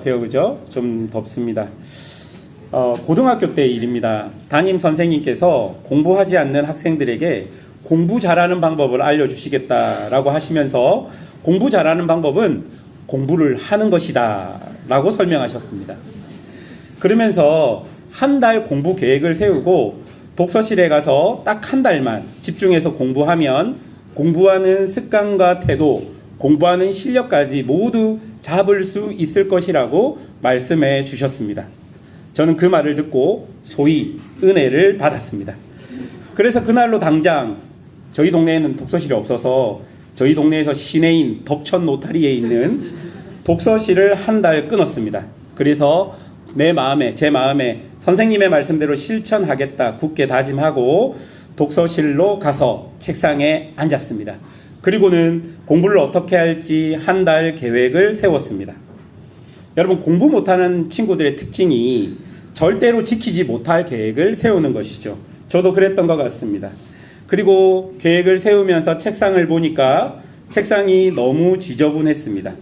그죠? 좀 덥습니다. 고등학교 때 일입니다. 담임 선생님께서 공부하지 않는 학생들에게 공부 잘하는 방법을 알려주시겠다라고 하시면서 공부 잘하는 방법은 공부를 하는 것이다 라고 설명하셨습니다. 그러면서 한 달 공부 계획을 세우고 독서실에 가서 딱 한 달만 집중해서 공부하면 공부하는 습관과 태도, 공부하는 실력까지 모두 잡을 수 있을 것이라고 말씀해 주셨습니다. 저는 그 말을 듣고 소위 은혜를 받았습니다. 그래서 그날로 당장 저희 동네에는 독서실이 없어서 저희 동네에서 시내인 덕천 노타리에 있는 독서실을 한 달 끊었습니다. 그래서 제 마음에 선생님의 말씀대로 실천하겠다 굳게 다짐하고 독서실로 가서 책상에 앉았습니다. 그리고는 공부를 어떻게 할지 한 달 계획을 세웠습니다. 여러분, 공부 못하는 친구들의 특징이 절대로 지키지 못할 계획을 세우는 것이죠. 저도 그랬던 것 같습니다. 그리고 계획을 세우면서 책상을 보니까 책상이 너무 지저분했습니다.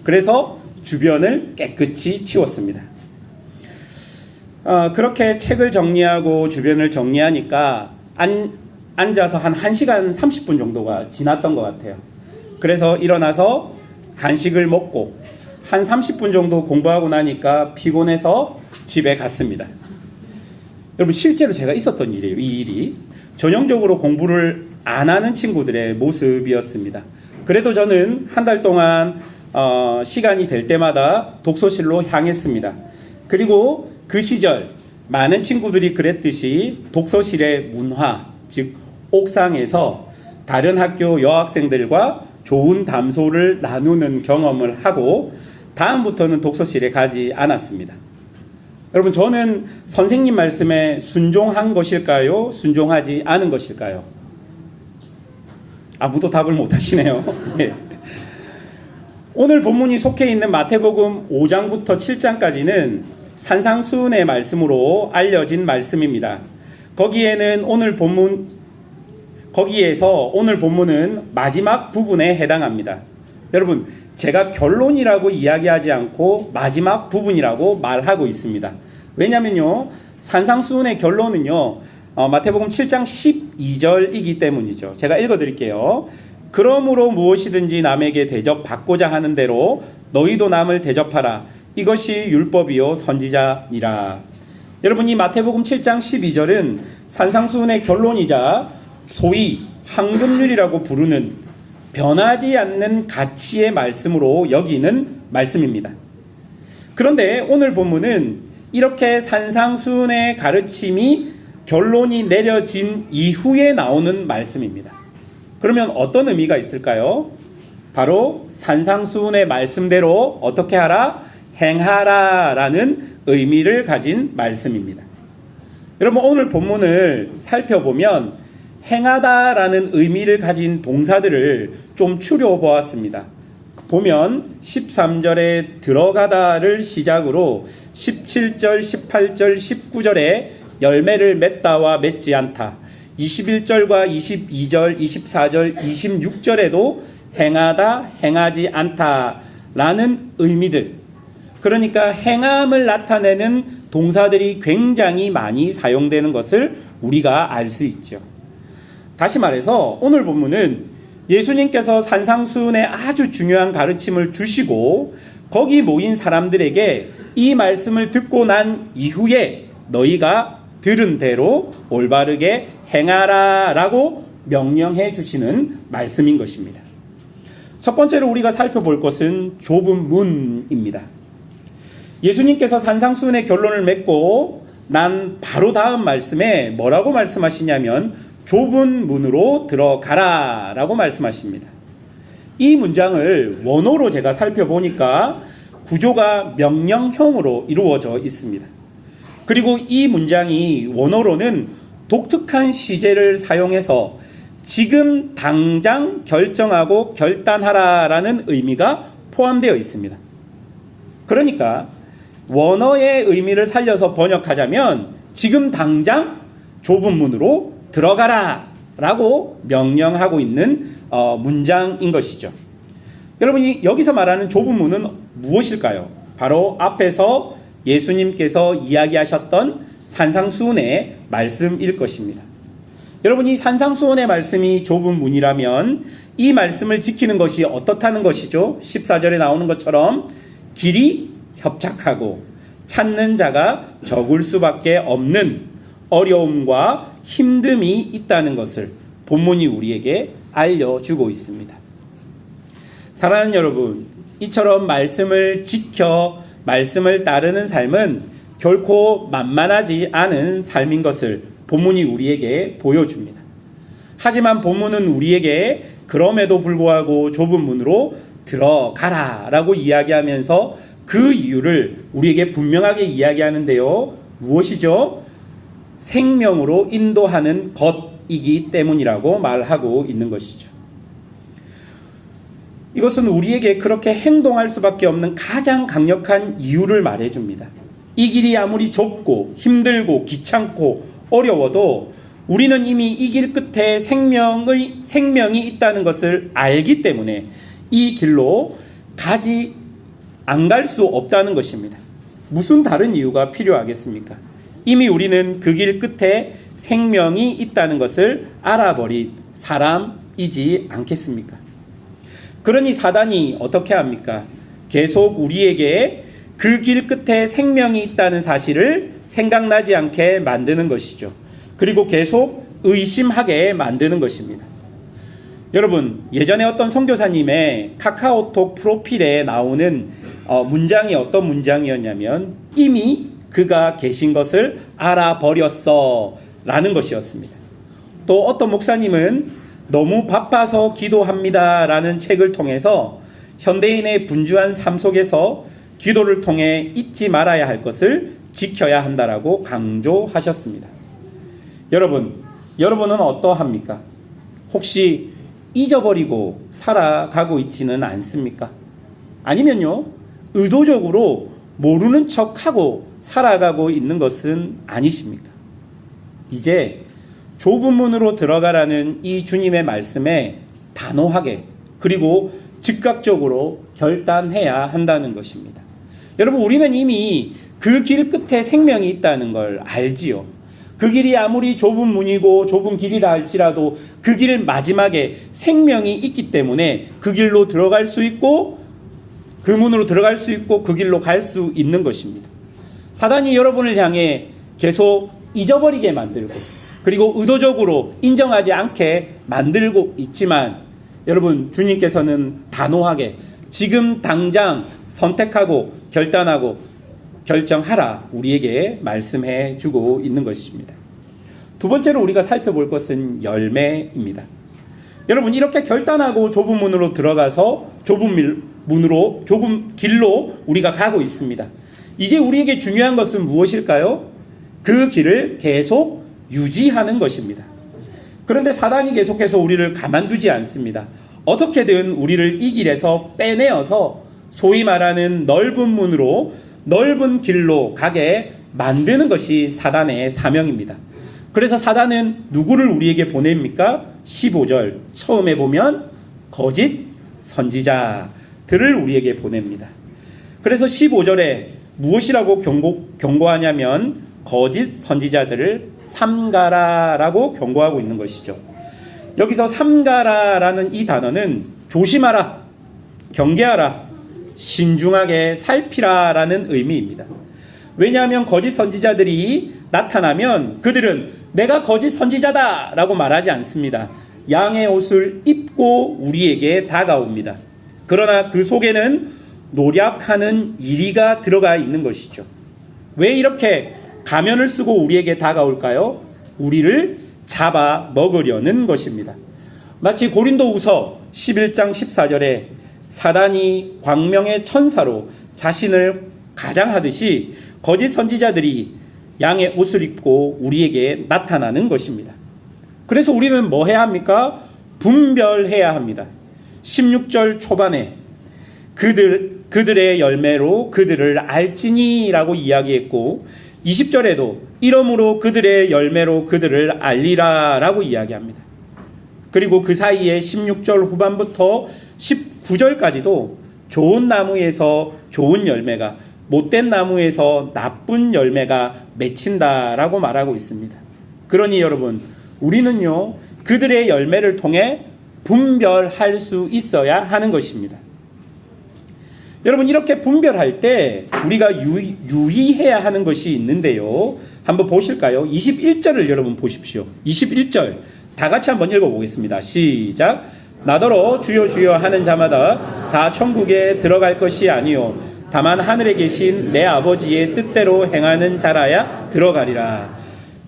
그래서 주변을 깨끗이 치웠습니다. 그렇게 책을 정리하고 주변을 정리하니까 앉아서 한 1시간 30분 정도가 지났던 것 같아요. 그래서 일어나서 간식을 먹고 한 30분 정도 공부하고 나니까 피곤해서 집에 갔습니다. 여러분, 실제로 제가 있었던 일이에요. 이 일이 전형적으로 공부를 안 하는 친구들의 모습이었습니다. 그래도 저는 한 달 동안 시간이 될 때마다 독서실로 향했습니다. 그리고 그 시절 많은 친구들이 그랬듯이 독서실의 문화, 즉 옥상에서 다른 학교 여학생들과 좋은 담소를 나누는 경험을 하고 다음부터는 독서실에 가지 않았습니다. 여러분, 저는 선생님 말씀에 순종한 것일까요? 순종하지 않은 것일까요? 아무도 답을 못 하시네요. 네. 오늘 본문이 속해 있는 마태복음 5장부터 7장까지는 산상수훈의 말씀으로 알려진 말씀입니다. 거기에서 오늘 본문은 마지막 부분에 해당합니다. 여러분, 제가 결론이라고 이야기하지 않고 마지막 부분이라고 말하고 있습니다. 왜냐면요, 산상수훈의 결론은요, 마태복음 7장 12절이기 때문이죠. 제가 읽어드릴게요. 그러므로 무엇이든지 남에게 대접받고자 하는 대로 너희도 남을 대접하라. 이것이 율법이요 선지자니라. 여러분, 이 마태복음 7장 12절은 산상수훈의 결론이자 소위 황금률이라고 부르는 변하지 않는 가치의 말씀으로 여기는 말씀입니다. 그런데 오늘 본문은 이렇게 산상수훈의 가르침이 결론이 내려진 이후에 나오는 말씀입니다. 그러면 어떤 의미가 있을까요? 바로 산상수훈의 말씀대로 어떻게 하라? 행하라 라는 의미를 가진 말씀입니다. 여러분, 오늘 본문을 살펴보면 행하다 라는 의미를 가진 동사들을 좀 추려보았습니다. 보면 13절에 들어가다를 시작으로 17절, 18절, 19절에 열매를 맺다와 맺지 않다, 21절과 22절, 24절, 26절에도 행하다, 행하지 않다 라는 의미들, 그러니까 행함을 나타내는 동사들이 굉장히 많이 사용되는 것을 우리가 알 수 있죠. 다시 말해서 오늘 본문은 예수님께서 산상수훈의 아주 중요한 가르침을 주시고 거기 모인 사람들에게 이 말씀을 듣고 난 이후에 너희가 들은 대로 올바르게 행하라 라고 명령해 주시는 말씀인 것입니다. 첫 번째로 우리가 살펴볼 것은 좁은 문입니다. 예수님께서 산상수훈의 결론을 맺고 난 바로 다음 말씀에 뭐라고 말씀하시냐면 좁은 문으로 들어가라 라고 말씀하십니다. 이 문장을 원어로 제가 살펴보니까 구조가 명령형으로 이루어져 있습니다. 그리고 이 문장이 원어로는 독특한 시제를 사용해서 지금 당장 결정하고 결단하라 라는 의미가 포함되어 있습니다. 그러니까 원어의 의미를 살려서 번역하자면 지금 당장 좁은 문으로 들어가라 라고 명령하고 있는 문장인 것이죠. 여러분이 여기서 말하는 좁은 문은 무엇일까요? 바로 앞에서 예수님께서 이야기하셨던 산상수훈의 말씀일 것입니다. 여러분, 이 산상수훈의 말씀이 좁은 문이라면 이 말씀을 지키는 것이 어떻다는 것이죠? 14절에 나오는 것처럼 길이 협착하고 찾는 자가 적을 수밖에 없는 어려움과 힘듦이 있다는 것을 본문이 우리에게 알려주고 있습니다. 사랑하는 여러분, 이처럼 말씀을 지켜 말씀을 따르는 삶은 결코 만만하지 않은 삶인 것을 본문이 우리에게 보여줍니다. 하지만 본문은 우리에게 그럼에도 불구하고 좁은 문으로 들어가라 라고 이야기하면서 그 이유를 우리에게 분명하게 이야기하는데요. 무엇이죠? 생명으로 인도하는 것이기 때문이라고 말하고 있는 것이죠. 이것은 우리에게 그렇게 행동할 수밖에 없는 가장 강력한 이유를 말해줍니다. 이 길이 아무리 좁고 힘들고 귀찮고 어려워도 우리는 이미 이 길 끝에 생명이 있다는 것을 알기 때문에 이 길로 안 갈 수 없다는 것입니다. 무슨 다른 이유가 필요하겠습니까? 이미 우리는 그 길 끝에 생명이 있다는 것을 알아버린 사람이지 않겠습니까? 그러니 사단이 어떻게 합니까? 계속 우리에게 그 길 끝에 생명이 있다는 사실을 생각나지 않게 만드는 것이죠. 그리고 계속 의심하게 만드는 것입니다. 여러분, 예전에 어떤 선교사님의 카카오톡 프로필에 나오는 문장이 어떤 문장이었냐면 이미 그가 계신 것을 알아버렸어 라는 것이었습니다. 또 어떤 목사님은 너무 바빠서 기도합니다 라는 책을 통해서 현대인의 분주한 삶 속에서 기도를 통해 잊지 말아야 할 것을 지켜야 한다라고 강조하셨습니다. 여러분은 어떠합니까? 혹시 잊어버리고 살아가고 있지는 않습니까? 아니면요, 의도적으로 모르는 척하고 살아가고 있는 것은 아니십니까? 이제 좁은 문으로 들어가라는 이 주님의 말씀에 단호하게 그리고 즉각적으로 결단해야 한다는 것입니다. 여러분, 우리는 이미 그 길 끝에 생명이 있다는 걸 알지요. 그 길이 아무리 좁은 문이고 좁은 길이라 할지라도 그 길 마지막에 생명이 있기 때문에 그 길로 들어갈 수 있고 그 문으로 들어갈 수 있고 그 길로 갈 수 있는 것입니다. 사단이 여러분을 향해 계속 잊어버리게 만들고 그리고 의도적으로 인정하지 않게 만들고 있지만 여러분, 주님께서는 단호하게 지금 당장 선택하고 결단하고 결정하라 우리에게 말씀해 주고 있는 것입니다. 두 번째로 우리가 살펴볼 것은 열매입니다. 여러분, 이렇게 결단하고 좁은 문으로 들어가서 좁은 길로 우리가 가고 있습니다. 이제 우리에게 중요한 것은 무엇일까요? 그 길을 계속 유지하는 것입니다. 그런데 사단이 계속해서 우리를 가만두지 않습니다. 어떻게든 우리를 이 길에서 빼내어서 소위 말하는 넓은 길로 가게 만드는 것이 사단의 사명입니다. 그래서 사단은 누구를 우리에게 보냅니까? 15절 처음에 보면 거짓 선지자들을 우리에게 보냅니다. 그래서 15절에 무엇이라고 경고하냐면 거짓 선지자들을 삼가라라고 경고하고 있는 것이죠. 여기서 삼가라라는 이 단어는 조심하라, 경계하라, 신중하게 살피라라는 의미입니다. 왜냐하면 거짓 선지자들이 나타나면 그들은 내가 거짓 선지자다 라고 말하지 않습니다. 양의 옷을 입고 우리에게 다가옵니다. 그러나 그 속에는 노력하는 이리가 들어가 있는 것이죠. 왜 이렇게 가면을 쓰고 우리에게 다가올까요? 우리를 잡아 먹으려는 것입니다. 마치 고린도후서 11장 14절에 사단이 광명의 천사로 자신을 가장하듯이 거짓 선지자들이 양의 옷을 입고 우리에게 나타나는 것입니다. 그래서 우리는 뭐 해야 합니까? 분별해야 합니다. 16절 초반에 그들의 열매로 그들을 알지니라고 이야기했고 20절에도 이러므로 그들의 열매로 그들을 알리라라고 이야기합니다. 그리고 그 사이에 16절 후반부터 19절까지도 좋은 나무에서 좋은 열매가, 못된 나무에서 나쁜 열매가 맺힌다라고 말하고 있습니다. 그러니 여러분, 우리는요, 그들의 열매를 통해 분별할 수 있어야 하는 것입니다. 여러분, 이렇게 분별할 때 우리가 유의해야 하는 것이 있는데요. 한번 보실까요? 21절을 여러분 보십시오. 21절 다 같이 한번 읽어보겠습니다. 시작. 나더러 주여 주여 하는 자마다 다 천국에 들어갈 것이 아니요 다만 하늘에 계신 내 아버지의 뜻대로 행하는 자라야 들어가리라.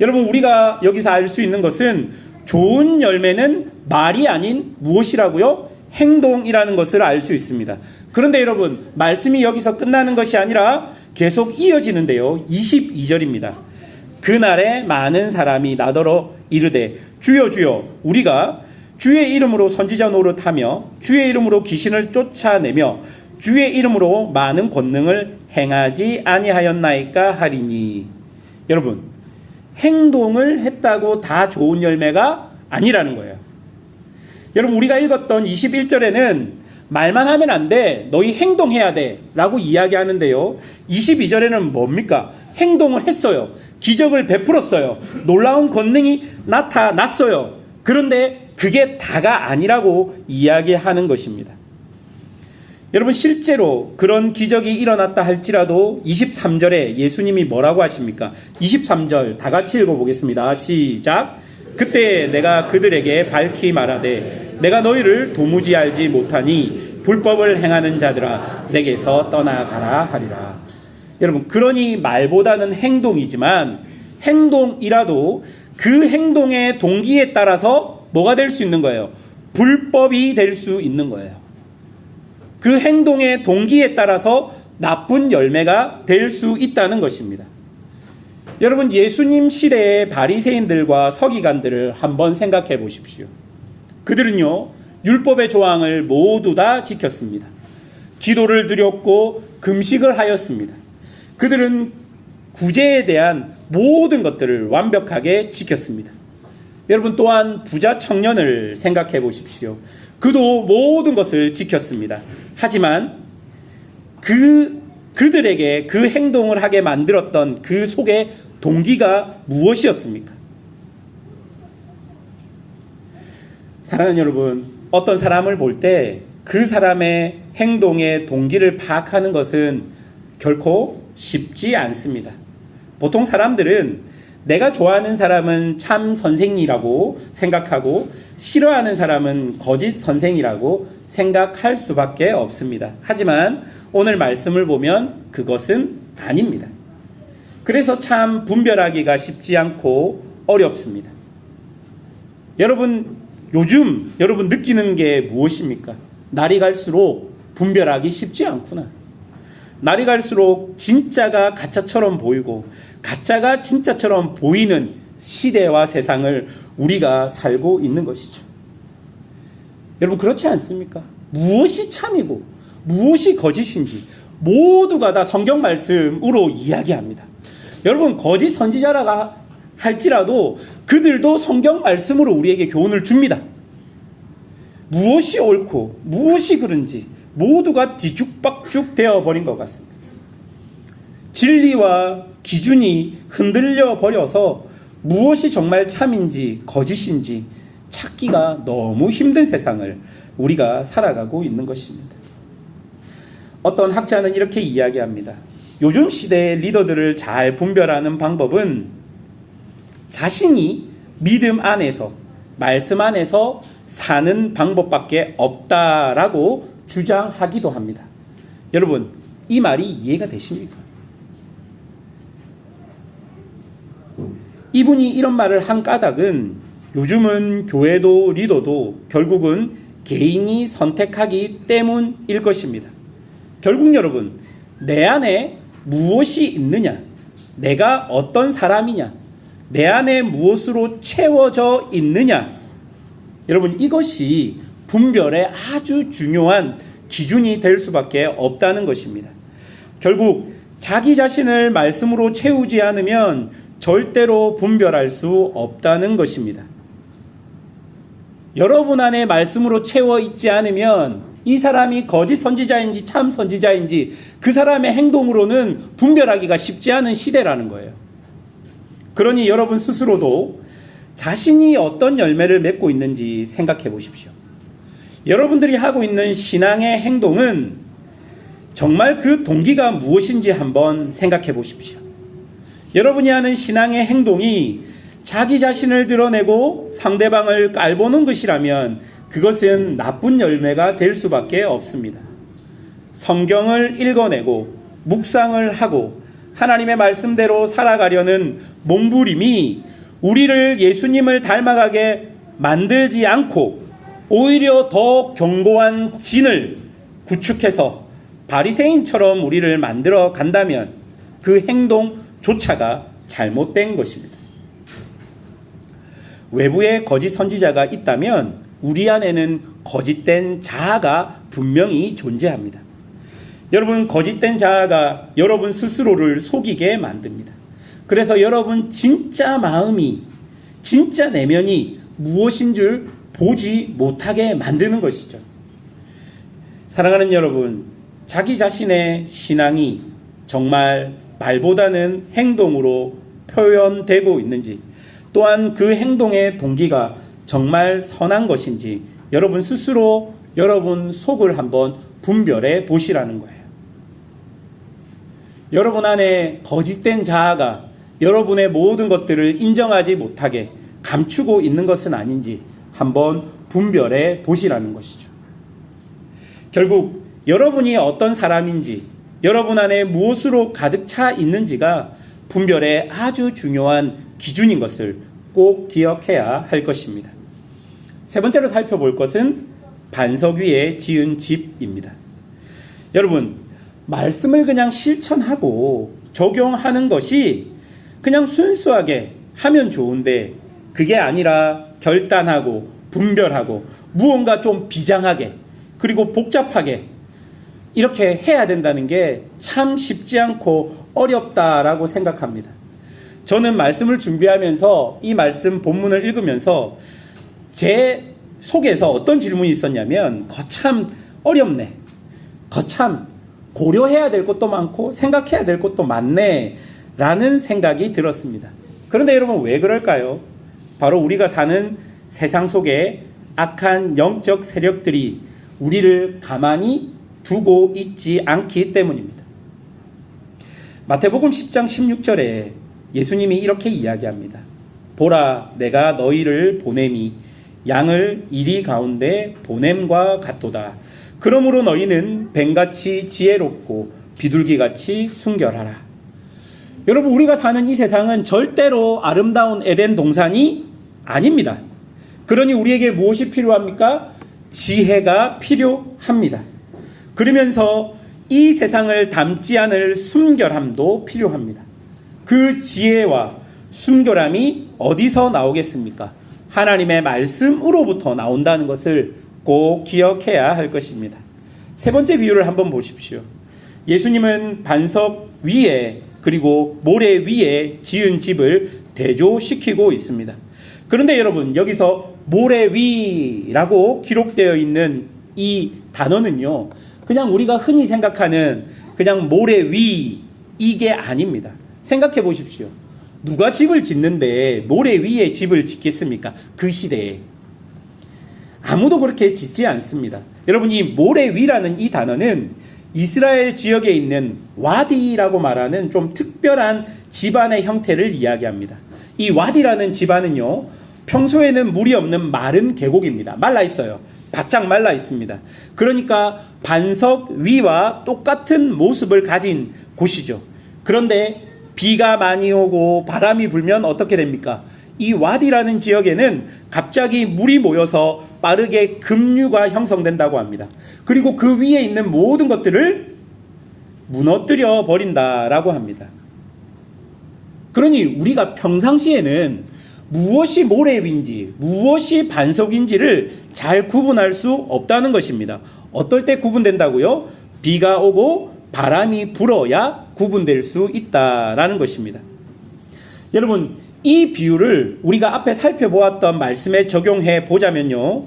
여러분, 우리가 여기서 알 수 있는 것은 좋은 열매는 말이 아닌 무엇이라고요? 행동이라는 것을 알 수 있습니다. 그런데 여러분, 말씀이 여기서 끝나는 것이 아니라 계속 이어지는데요. 22절입니다. 그날에 많은 사람이 나더러 이르되 주여 주여 우리가 주의 이름으로 선지자 노릇하며 주의 이름으로 귀신을 쫓아내며 주의 이름으로 많은 권능을 행하지 아니하였나이까 하리니. 여러분, 행동을 했다고 다 좋은 열매가 아니라는 거예요. 여러분, 우리가 읽었던 21절에는 말만 하면 안 돼, 너희 행동해야 돼 라고 이야기하는데요. 22절에는 뭡니까? 행동을 했어요. 기적을 베풀었어요. 놀라운 권능이 나타났어요. 그런데 그게 다가 아니라고 이야기하는 것입니다. 여러분, 실제로 그런 기적이 일어났다 할지라도 23절에 예수님이 뭐라고 하십니까? 23절 다 같이 읽어보겠습니다. 시작. 그때 내가 그들에게 밝히 말하되 내가 너희를 도무지 알지 못하니 불법을 행하는 자들아 내게서 떠나가라 하리라. 여러분, 그러니 말보다는 행동이지만 행동이라도 그 행동의 동기에 따라서 뭐가 될 수 있는 거예요? 불법이 될 수 있는 거예요. 그 행동의 동기에 따라서 나쁜 열매가 될 수 있다는 것입니다. 여러분, 예수님 시대의 바리새인들과 서기관들을 한번 생각해 보십시오. 그들은요, 율법의 조항을 모두 다 지켰습니다. 기도를 드렸고 금식을 하였습니다. 그들은 구제에 대한 모든 것들을 완벽하게 지켰습니다. 여러분, 또한 부자 청년을 생각해 보십시오. 그도 모든 것을 지켰습니다. 하지만 그들에게 그 행동을 하게 만들었던 그 속에 동기가 무엇이었습니까? 사랑하는 여러분, 어떤 사람을 볼 때 그 사람의 행동의 동기를 파악하는 것은 결코 쉽지 않습니다. 보통 사람들은 내가 좋아하는 사람은 참 선생이라고 생각하고 싫어하는 사람은 거짓 선생이라고 생각할 수밖에 없습니다. 하지만 오늘 말씀을 보면 그것은 아닙니다. 그래서 참 분별하기가 쉽지 않고 어렵습니다. 여러분, 요즘 여러분 느끼는 게 무엇입니까? 날이 갈수록 분별하기 쉽지 않구나. 날이 갈수록 진짜가 가짜처럼 보이고 가짜가 진짜처럼 보이는 시대와 세상을 우리가 살고 있는 것이죠. 여러분, 그렇지 않습니까? 무엇이 참이고 무엇이 거짓인지 모두가 다 성경 말씀으로 이야기합니다. 여러분, 거짓 선지자라가 할지라도 그들도 성경 말씀으로 우리에게 교훈을 줍니다. 무엇이 옳고 무엇이 그른지 모두가 뒤죽박죽 되어버린 것 같습니다. 진리와 기준이 흔들려 버려서 무엇이 정말 참인지 거짓인지 찾기가 너무 힘든 세상을 우리가 살아가고 있는 것입니다. 어떤 학자는 이렇게 이야기합니다. 요즘 시대의 리더들을 잘 분별하는 방법은 자신이 믿음 안에서, 말씀 안에서 사는 방법밖에 없다라고 주장하기도 합니다. 여러분, 이 말이 이해가 되십니까? 이분이 이런 말을 한 까닭은 요즘은 교회도 리더도 결국은 개인이 선택하기 때문일 것입니다. 결국 여러분, 내 안에 무엇이 있느냐, 내가 어떤 사람이냐, 내 안에 무엇으로 채워져 있느냐, 여러분, 이것이 분별의 아주 중요한 기준이 될 수밖에 없다는 것입니다. 결국 자기 자신을 말씀으로 채우지 않으면 절대로 분별할 수 없다는 것입니다. 여러분 안에 말씀으로 채워 있지 않으면 이 사람이 거짓 선지자인지 참 선지자인지 그 사람의 행동으로는 분별하기가 쉽지 않은 시대라는 거예요. 그러니 여러분 스스로도 자신이 어떤 열매를 맺고 있는지 생각해 보십시오. 여러분들이 하고 있는 신앙의 행동은 정말 그 동기가 무엇인지 한번 생각해 보십시오. 여러분이 하는 신앙의 행동이 자기 자신을 드러내고 상대방을 깔보는 것이라면 그것은 나쁜 열매가 될 수밖에 없습니다. 성경을 읽어내고 묵상을 하고 하나님의 말씀대로 살아가려는 몸부림이 우리를 예수님을 닮아가게 만들지 않고 오히려 더 견고한 진을 구축해서 바리새인처럼 우리를 만들어 간다면 그 행동조차가 잘못된 것입니다. 외부에 거짓 선지자가 있다면 우리 안에는 거짓된 자아가 분명히 존재합니다. 여러분, 거짓된 자아가 여러분 스스로를 속이게 만듭니다. 그래서 여러분 진짜 마음이, 진짜 내면이 무엇인 줄 보지 못하게 만드는 것이죠. 사랑하는 여러분, 자기 자신의 신앙이 정말 말보다는 행동으로 표현되고 있는지, 또한 그 행동의 동기가 정말 선한 것인지 여러분 스스로 여러분 속을 한번 분별해 보시라는 거예요. 여러분 안에 거짓된 자아가 여러분의 모든 것들을 인정하지 못하게 감추고 있는 것은 아닌지 한번 분별해 보시라는 것이죠. 결국 여러분이 어떤 사람인지, 여러분 안에 무엇으로 가득 차 있는지가 분별의 아주 중요한 기준인 것을 꼭 기억해야 할 것입니다. 세 번째로 살펴볼 것은 반석 위에 지은 집입니다. 여러분, 말씀을 그냥 실천하고 적용하는 것이 그냥 순수하게 하면 좋은데 그게 아니라 결단하고 분별하고 무언가 좀 비장하게 그리고 복잡하게 이렇게 해야 된다는 게 참 쉽지 않고 어렵다라고 생각합니다. 저는 말씀을 준비하면서 이 말씀 본문을 읽으면서 제 속에서 어떤 질문이 있었냐면 거참 어렵네, 거참 고려해야 될 것도 많고 생각해야 될 것도 많네 라는 생각이 들었습니다. 그런데 여러분, 왜 그럴까요? 바로 우리가 사는 세상 속에 악한 영적 세력들이 우리를 가만히 두고 있지 않기 때문입니다. 마태복음 10장 16절에 예수님이 이렇게 이야기합니다. 보라, 내가 너희를 보냄이 양을 이리 가운데 보냄과 같도다. 그러므로 너희는 뱀같이 지혜롭고 비둘기같이 순결하라. 여러분, 우리가 사는 이 세상은 절대로 아름다운 에덴 동산이 아닙니다. 그러니 우리에게 무엇이 필요합니까? 지혜가 필요합니다. 그러면서 이 세상을 담지 않을 순결함도 필요합니다. 그 지혜와 순결함이 어디서 나오겠습니까? 하나님의 말씀으로부터 나온다는 것을 꼭 기억해야 할 것입니다. 세 번째 비유를 한번 보십시오. 예수님은 반석 위에 그리고 모래 위에 지은 집을 대조시키고 있습니다. 그런데 여러분, 여기서 모래 위라고 기록되어 있는 이 단어는요, 그냥 우리가 흔히 생각하는 그냥 모래 위, 이게 아닙니다. 생각해 보십시오. 누가 집을 짓는데 모래 위에 집을 짓겠습니까? 그 시대에 아무도 그렇게 짓지 않습니다. 여러분, 이 모래 위라는 이 단어는 이스라엘 지역에 있는 와디라고 말하는 좀 특별한 지반의 형태를 이야기합니다. 이 와디라는 지반은요, 평소에는 물이 없는 마른 계곡입니다. 말라 있어요. 바짝 말라 있습니다. 그러니까 반석 위와 똑같은 모습을 가진 곳이죠. 그런데 비가 많이 오고 바람이 불면 어떻게 됩니까? 이 와디라는 지역에는 갑자기 물이 모여서 빠르게 급류가 형성된다고 합니다. 그리고 그 위에 있는 모든 것들을 무너뜨려 버린다라고 합니다. 그러니 우리가 평상시에는 무엇이 모래위인지 무엇이 반석인지를 잘 구분할 수 없다는 것입니다. 어떨 때 구분된다고요? 비가 오고 바람이 불어야 구분될 수 있다라는 것입니다. 여러분, 이 비유를 우리가 앞에 살펴보았던 말씀에 적용해 보자면요,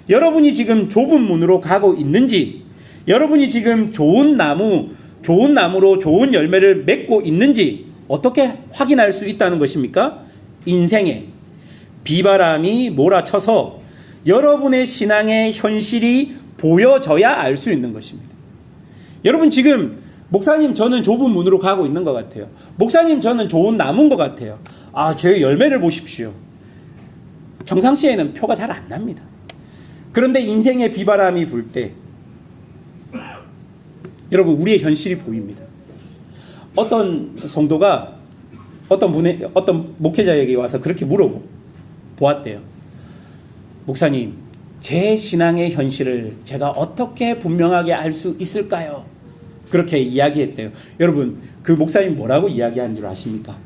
여러분이 지금 좁은 문으로 가고 있는지, 여러분이 지금 좋은 나무로 좋은 열매를 맺고 있는지 어떻게 확인할 수 있다는 것입니까? 인생에 비바람이 몰아쳐서 여러분의 신앙의 현실이 보여져야 알 수 있는 것입니다. 여러분 지금 목사님 저는 좁은 문으로 가고 있는 것 같아요. 목사님 저는 좋은 나무인 것 같아요. 제 열매를 보십시오. 평상시에는 표가 잘 안 납니다. 그런데 인생의 비바람이 불 때 여러분 우리의 현실이 보입니다. 어떤 성도가 어떤 목회자에게 와서 그렇게 물어보았대요. 목사님, 제 신앙의 현실을 제가 어떻게 분명하게 알 수 있을까요? 그렇게 이야기했대요. 여러분, 그 목사님 뭐라고 이야기한 줄 아십니까?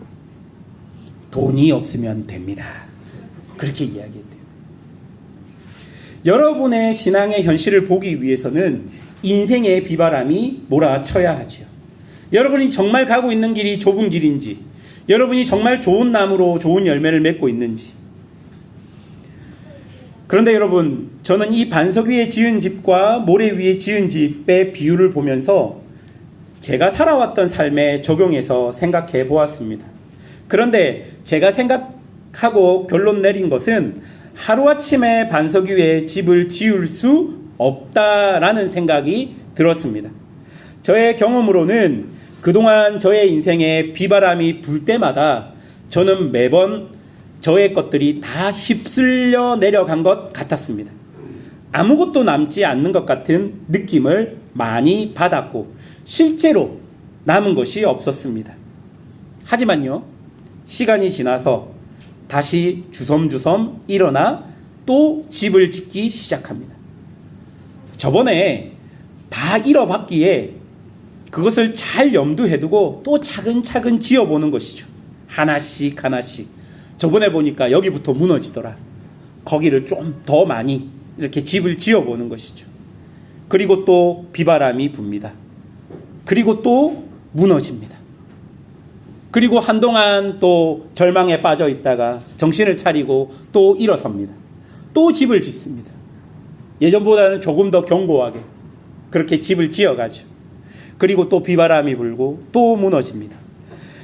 돈이 없으면 됩니다. 그렇게 이야기했대요. 여러분의 신앙의 현실을 보기 위해서는 인생의 비바람이 몰아쳐야 하지요. 여러분이 정말 가고 있는 길이 좁은 길인지, 여러분이 정말 좋은 나무로 좋은 열매를 맺고 있는지. 그런데 여러분, 저는 이 반석 위에 지은 집과 모래 위에 지은 집의 비유를 보면서 제가 살아왔던 삶에 적용해서 생각해 보았습니다. 그런데 제가 생각하고 결론 내린 것은 하루아침에 반석 위에 집을 지을 수 없다라는 생각이 들었습니다. 저의 경험으로는 그동안 저의 인생에 비바람이 불 때마다 저는 매번 저의 것들이 다 휩쓸려 내려간 것 같았습니다. 아무것도 남지 않는 것 같은 느낌을 많이 받았고 실제로 남은 것이 없었습니다. 하지만요, 시간이 지나서 다시 주섬주섬 일어나 또 집을 짓기 시작합니다. 저번에 다 잃어봤기에 그것을 잘 염두에 두고 또 차근차근 지어보는 것이죠. 하나씩 하나씩. 저번에 보니까 여기부터 무너지더라. 거기를 좀 더 많이 이렇게 집을 지어보는 것이죠. 그리고 또 비바람이 붑니다. 그리고 또 무너집니다. 그리고 한동안 또 절망에 빠져 있다가 정신을 차리고 또 일어섭니다. 또 집을 짓습니다. 예전보다는 조금 더 견고하게 그렇게 집을 지어가죠. 그리고 또 비바람이 불고 또 무너집니다.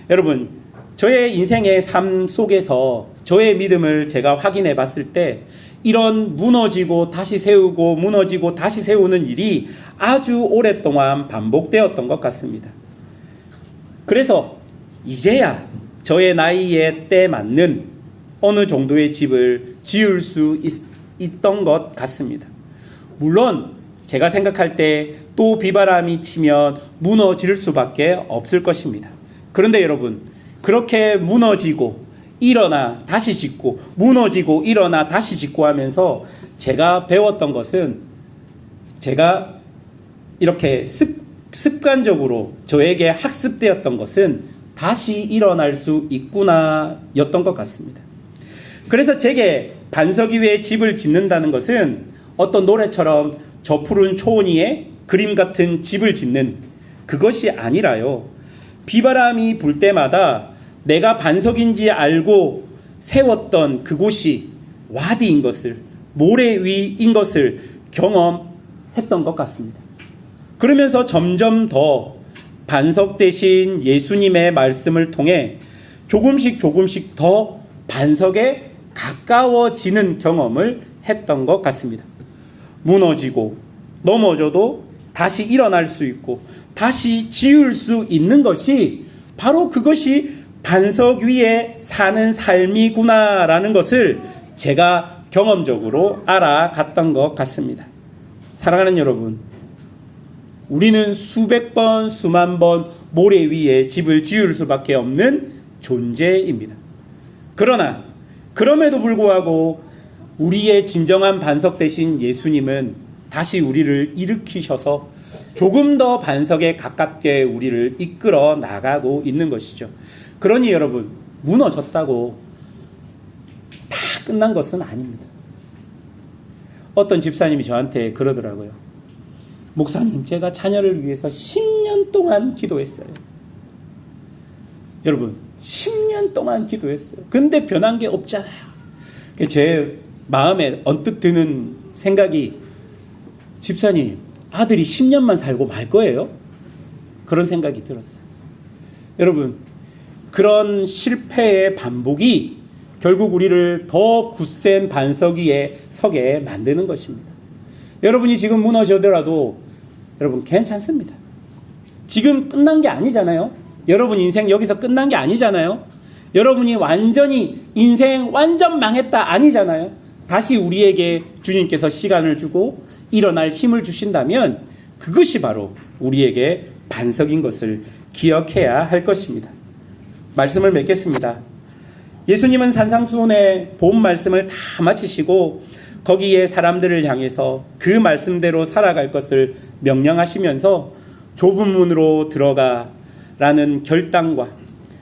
여러분, 저의 인생의 삶 속에서 저의 믿음을 제가 확인해 봤을 때 이런 무너지고 다시 세우고 무너지고 다시 세우는 일이 아주 오랫동안 반복되었던 것 같습니다. 그래서 이제야 저의 나이에 때 맞는 어느 정도의 집을 지을 수 있던 것 같습니다. 물론 제가 생각할 때 또 비바람이 치면 무너질 수밖에 없을 것입니다. 그런데 여러분, 그렇게 무너지고 일어나 다시 짓고 무너지고 일어나 다시 짓고 하면서 제가 배웠던 것은, 제가 이렇게 습관적으로 저에게 학습되었던 것은 다시 일어날 수 있구나 였던 것 같습니다. 그래서 제게 반석 위에 집을 짓는다는 것은 어떤 노래처럼 저 푸른 초원 위에 그림 같은 집을 짓는 그것이 아니라요, 비바람이 불 때마다 내가 반석인지 알고 세웠던 그곳이 와디인 것을, 모래 위인 것을 경험했던 것 같습니다. 그러면서 점점 더 반석 대신 예수님의 말씀을 통해 조금씩 더 반석에 가까워지는 경험을 했던 것 같습니다. 무너지고 넘어져도 다시 일어날 수 있고 다시 지을 수 있는 것이 바로 그것이 반석 위에 사는 삶이구나라는 것을 제가 경험적으로 알아갔던 것 같습니다. 사랑하는 여러분, 우리는 수백 번, 수만 번 모래 위에 집을 지을 수밖에 없는 존재입니다. 그러나 그럼에도 불구하고 우리의 진정한 반석 대신 예수님은 다시 우리를 일으키셔서 조금 더 반석에 가깝게 우리를 이끌어 나가고 있는 것이죠. 그러니 여러분, 무너졌다고 다 끝난 것은 아닙니다. 어떤 집사님이 저한테 그러더라고요. 목사님, 제가 자녀를 위해서 10년 동안 기도했어요. 여러분, 10년 동안 기도했어요. 근데 변한 게 없잖아요. 제 마음에 언뜻 드는 생각이 집사님, 아들이 10년만 살고 말 거예요? 그런 생각이 들었어요. 여러분, 그런 실패의 반복이 결국 우리를 더 굳센 반석 위에 서게 만드는 것입니다. 여러분이 지금 무너져더라도 여러분 괜찮습니다. 지금 끝난 게 아니잖아요. 여러분 인생 여기서 끝난 게 아니잖아요. 여러분이 완전히 인생 완전 망했다 아니잖아요. 다시 우리에게 주님께서 시간을 주고 일어날 힘을 주신다면 그것이 바로 우리에게 반석인 것을 기억해야 할 것입니다. 말씀을 맺겠습니다. 예수님은 산상수훈의 본 말씀을 다 마치시고 거기에 사람들을 향해서 그 말씀대로 살아갈 것을 명령하시면서 좁은 문으로 들어가라는 결단과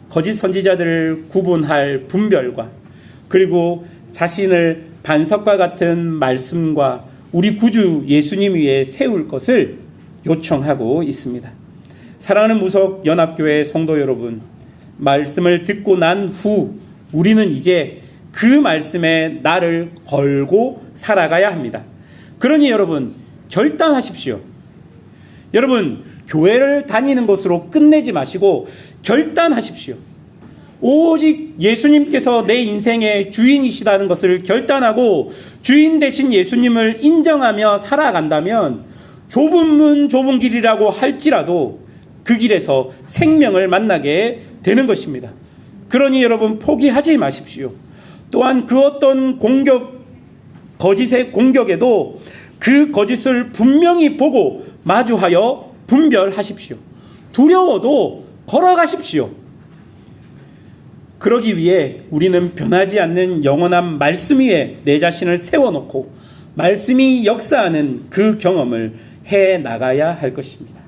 거짓 선지자들을 구분할 분별과 그리고 자신을 반석과 같은 말씀과 우리 구주 예수님 위에 세울 것을 요청하고 있습니다. 사랑하는 무석연합교회 성도 여러분, 말씀을 듣고 난 후 우리는 이제 그 말씀에 나를 걸고 살아가야 합니다. 그러니 여러분 결단하십시오. 여러분 교회를 다니는 것으로 끝내지 마시고 결단하십시오. 오직 예수님께서 내 인생의 주인이시다는 것을 결단하고 주인 되신 예수님을 인정하며 살아간다면 좁은 문 좁은 길이라고 할지라도 그 길에서 생명을 만나게 되는 것입니다. 그러니 여러분 포기하지 마십시오. 또한 그 어떤 거짓의 공격에도 그 거짓을 분명히 보고 마주하여 분별하십시오. 두려워도 걸어가십시오. 그러기 위해 우리는 변하지 않는 영원한 말씀 위에 내 자신을 세워놓고 말씀이 역사하는 그 경험을 해 나가야 할 것입니다.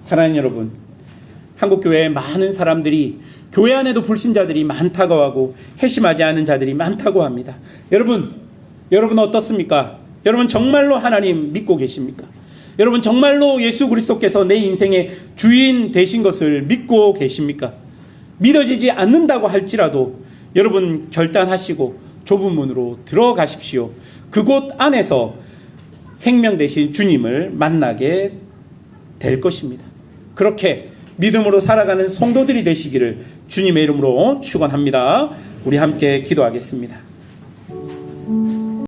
사랑하는 여러분, 한국교회에 많은 사람들이 교회 안에도 불신자들이 많다고 하고 회심하지 않은 자들이 많다고 합니다. 여러분 어떻습니까? 여러분 정말로 하나님 믿고 계십니까? 여러분 정말로 예수 그리스도께서 내 인생의 주인 되신 것을 믿고 계십니까? 믿어지지 않는다고 할지라도 여러분 결단하시고 좁은 문으로 들어가십시오. 그곳 안에서 생명 되신 주님을 만나게 될 것입니다. 그렇게 믿음으로 살아가는 성도들이 되시기를 주님의 이름으로 축원합니다. 우리 함께 기도하겠습니다.